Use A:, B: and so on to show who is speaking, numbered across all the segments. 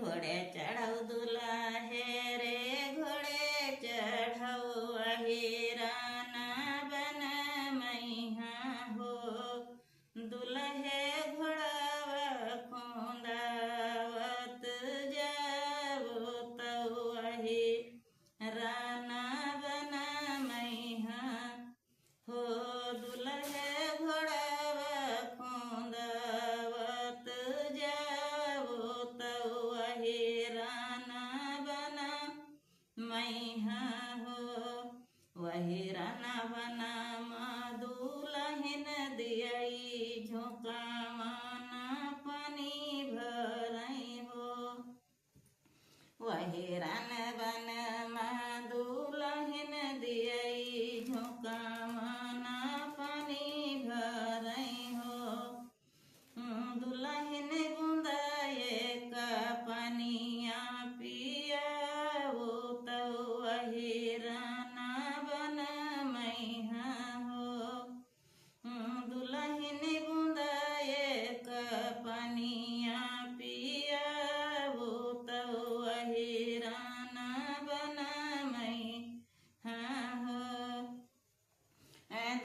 A: घोड़े चढ़ाऊ दुल्हे रे घोड़े चढ़ाऊ अहिरान बन मैहा हो दुल्हे घोड़ावा खोंदावत जावो तऊ अहिरान बन मैहा हो दुल्हे घोड़ावा खोंदावत जावो तऊ अहिरान बन मैहा हो वहिरान बन दुल्हन दियई झोंकावन पानी भरई हो वहिरान बन दुल्हन दियई झोंकावन पानी भरई हो दुल्हन बुंदाए का पानिया पियावो तऊ अहिरान बन मैहा हो दुल्हन बुंदाए का पानिया पियावो तऊ अहिरान बन मैहा हो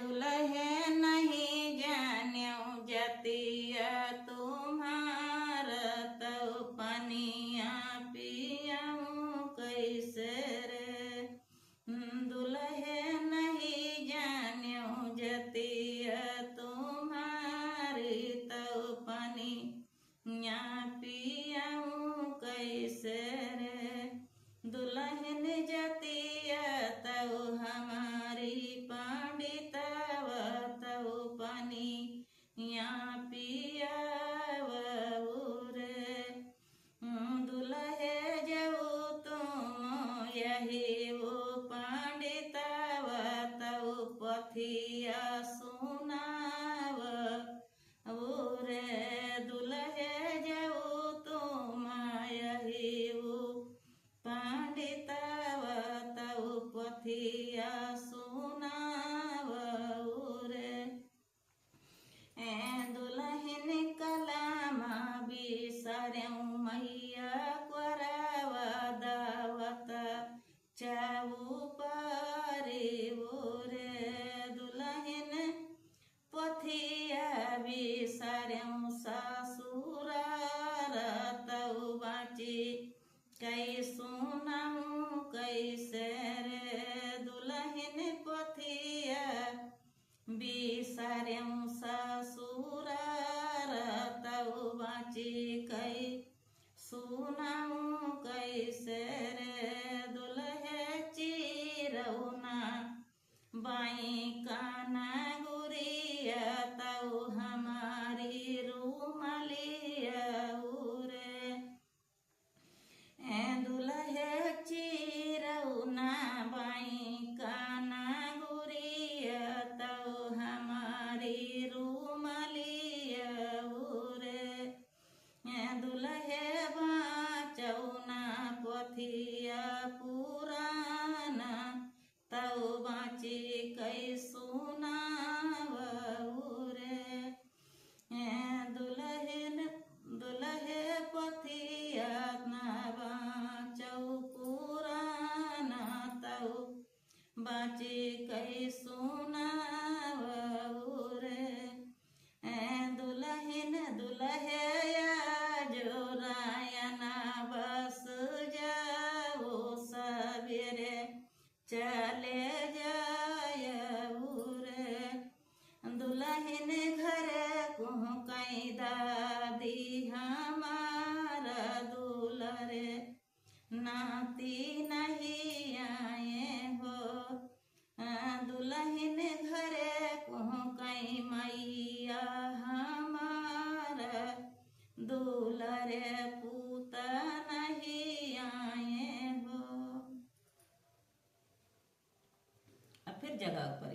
A: दुल्हे नहीं जान्यो जतिया तुम्हार तऊ पानिया पियाऊँ कैसे रे दुल्हे नहीं जान्यो जतिया तुम्हारी तऊ पानिया पियाऊँ कैसे रे दुल्हन जतिया तऊ हमारी पंडितव तऊ पानिया पियावू रे दुल्हे जऊ तुम यही वो पंडितव तऊ पथिया सुनाव रे दुल्हे जऊ तुम यही वो पंडितव तऊ पथिया सुनाव रे दुल्हन कलामा बिसर्यौ मैया कराव दावत चाऊ पारे रे दुल्हन पथिया बिसर्यौ ससुरार तऊ बाँची कै सुनाऊँ कैसे रे दुल्हन पथिया बिसर्यौ ससुरार तऊ बाँची कै सुनाऊँ कैसे रे दुल्हे चिरौना बाई काना गुरिया तऊ हमारी रूमलिया रे दुल्हे चिरौना बाई काना गुरिया तऊ हमारी रूमलिया रे दुल्हे बाँचौना पथिया पुराण तऊ बाँची कै सुनाव रे दुल्हे पथिया बाँचौ पुराण तऊ बाँची कै सुनाव रे दुल्हे जो रायना बस जाओ सवेरे चले जायऊ रे दुल्हन घर को कई दादी हमारा दुल्हरे नाती नहीं आए हो दुल्हन घरे को कई मैया हमारा दुल्हरे पूत नहीं आए हो। अब फिर जगह पर